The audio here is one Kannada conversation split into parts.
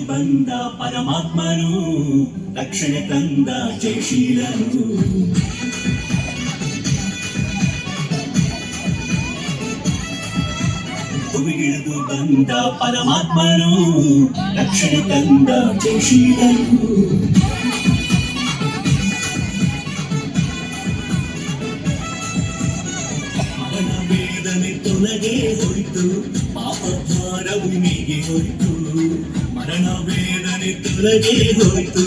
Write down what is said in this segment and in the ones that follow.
ಬಂದ ಪರಮಾತ್ಮನು ರಕ್ಷಣೆ ತಂದ ಜಯಶೀಲನು. ಭುವಿಗಿಳಿದು ಬಂದ ಪರಮಾತ್ಮನು ರಕ್ಷಣೆ ತಂದ ಜಯಶೀಲನು. ಮರಣ ವೇದನೆ ತೊಲಗೆ ಹೋಯಿತು, ಪಾಪ ಭಾರವು ನೀಗೆ ಹೋಯಿತು. ಮರಣ ವೇದನೆ ತೊಲಗೆ ಹೋಯಿತು,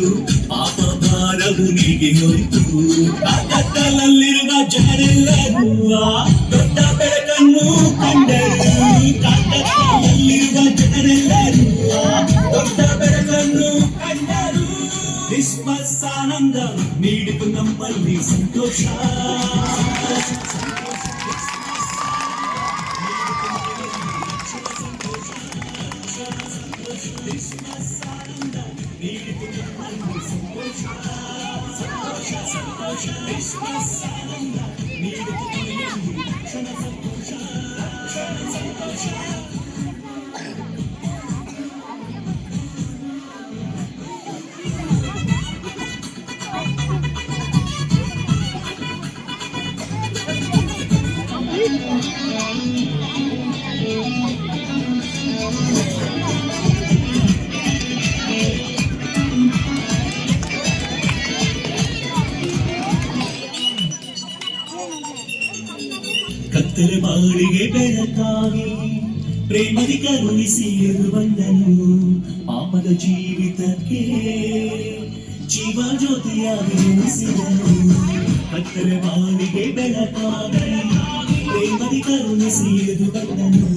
ಪಾಪ ಭಾರವು ನೀಗೆ ಹೋಯಿತು. ಕತ್ತಲಲ್ಲಿರುವ ಜನರೆಲ್ಲರೂ ದೊಡ್ಡ ಬೆಳಕನ್ನು ಕಂಡರು. ಕತ್ತಲಲ್ಲಿರುವ ಜನರೆಲ್ಲರೂ ದೊಡ್ಡ ಬೆಳಕನ್ನು ಕಂಡರು. ಕ್ರಿಸ್ಮಸ್ ಆನಂದ ನೀಡಿತು ನಮ್ಮಲ್ಲಿ ಸಂತೋಷ. ಕತ್ತಲೆ ಬಾಳಿಗೆ ಬೆಳಕಾಗಿ ಪ್ರೇಮದಿ ಕರುಣಿಸಿ ಬಂದನು. ಪಾಪದ ಜೀವಿತಕ್ಕೆ ಜೀವ ಜ್ಯೋತಿಯಾಗಿ ಜನಿಸಿದನು. ಕತ್ತಲೆ ಬಾಳಿಗೆ ಬೆಳಕಾಗಿ ಪ್ರೇಮದಿ ಕರುಣಿಸಿ ಬಂದನು.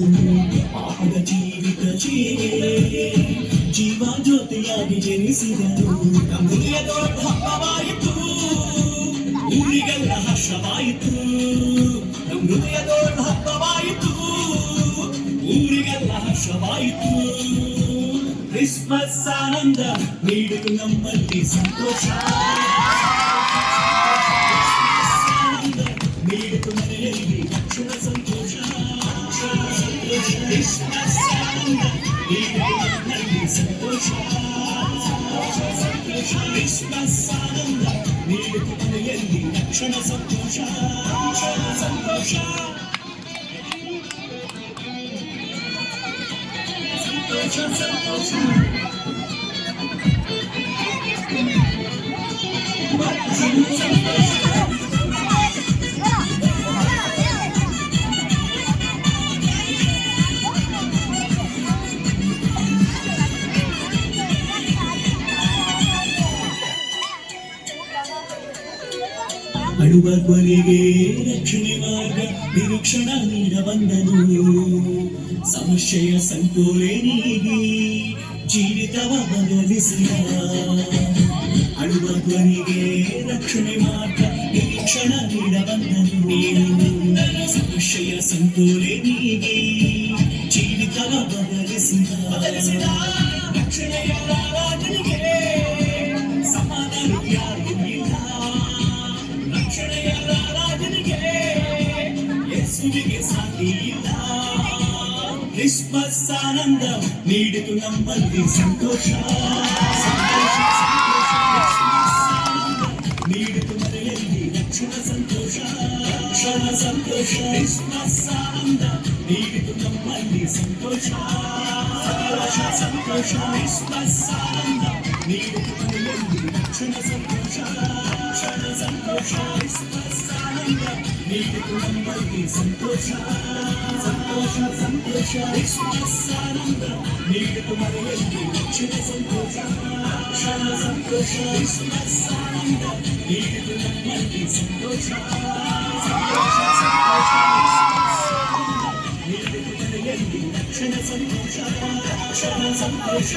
ಪಾಪದ ಜೀವಿತಕ್ಕೆ ಜೀವ ಜ್ಯೋತಿಯಾಗಿ ಜನಿಸಿದನು. ನಮ್ಮುಲಿಯ ದೊಡ್ಡ ಹಬ್ಬವಾಯಿತು, ಊರಿಗೆಲ್ಲ ಹರ್ಷವಾಯಿತು. ಹೃದಯ ದೊಡ್ಡ ಹಬ್ಬವಾಯಿತು, ಊರಿಗೆಲ್ಲ ಹರ್ಷವಾಯಿತು. ಕ್ರಿಸ್ಮಸ್ ಆನಂದ ನೀಡಿತು ನಮ್ಮಲ್ಲಿ ಸಂತೋಷ. ನೀಡಿತು ಮನೆಯಲ್ಲಿ ರಕ್ಷಣ ಸಂತೋಷ. ಕ್ರಿಸ್ಮಸ್ ಆನಂದ ನೀಡಿತು ನಮ್ಮಲ್ಲಿ ಸಂತೋಷ. ಕ್ರಿಸ್ಮಸ್ ಆನಂದ ನೀಡಿತು ಮನೆಯಲ್ಲಿ ರಕ್ಷಣ ಸಂತೋಷ. ಸಂತೋಷ ಸಂತೋಷ ಸಂತೋಷ. ಅಳುವ ಕೊನೆಗೆ ರಕ್ಷಣೆ ಮಾರ್ಗ ನಿರೀಕ್ಷಣ ನೀಡ ಬಂದನು. ಸಮಸ್ಯೆಯ ಸಂಕೋಲೆ ನೀಗಿ ಜೀವಿತವ ಬದಲಿಸಿದ. ಅಳುವ ಕೊನೆಗೆ ರಕ್ಷಣೆ ಮಾರ್ಗ ನಿರೀಕ್ಷಣ ನೀಡ ಬಂದನು. ಸಮಸ್ಯೆಯ ಸಂಕೋಲೆ ನೀಗಿ ಜೀವಿತವ ಬದಲಿಸಿದ. ರಕ್ಷಣೆಯ ರಾಜನಿಗೆ ಸಮಾಧಾನ ಯಾರು ಇಲ್ಲ. ರಕ್ಷಣೆಯ ರಾಜನಿಗೆ ಯೇಸುವಿಗೆ ಸಾಟಿ ಇಲ್ಲ. ಕ್ರಿಸ್ಮಸ್ ಆನಂದ ನೀಡಿತು ನಮ್ಮಲ್ಲಿ ಸಂತೋಷ. ನೀಡಿತು ಮನೆಯಲ್ಲಿ ರಕ್ಷಣ ಸಂತೋಷ. ರಕ್ಷಣ ಸಂತೋಷ. ಕ್ರಿಸ್ಮಸ್ ಆನಂದ ನೀಡಿತು ನಮ್ಮಲ್ಲಿ ಸಂತೋಷ. ಸಂತೋಷ ಕ್ರಿಸ್ಮಸ್ ಆನಂದ ನೀಡಿತು ಮನೆಯಲ್ಲಿ ರಕ್ಷಣ ಸಂತೋಷ. ಸಂತೋಷ ಕ್ರಿಸ್ಮಸ್ ಆನಂದ ನೀಡಿತು ನಮ್ಮಲ್ಲಿ ಸಂತೋಷ. ಸಂತೋಷ ಸಂತೋಷ ಕ್ರಿಸ್ಮಸ್ ಆನಂದ ನೀಡಿತು ಮನೆಯಲ್ಲಿ ರಕ್ಷಣ ಸಂತೋಷ. ಸಂತೋಷ ಕ್ರಿಸ್ಮಸ್ ಆನಂದ ನೀಡಿತು ನಮ್ಮಲ್ಲಿ ಸಂತೋಷ. ಸಂತೋಷ ಸಂತೋಷ ನೀಡಿತು ಮನೆಯಲ್ಲಿ ರಕ್ಷಣ ಸಂತೋಷ. ಸಂತೋಷ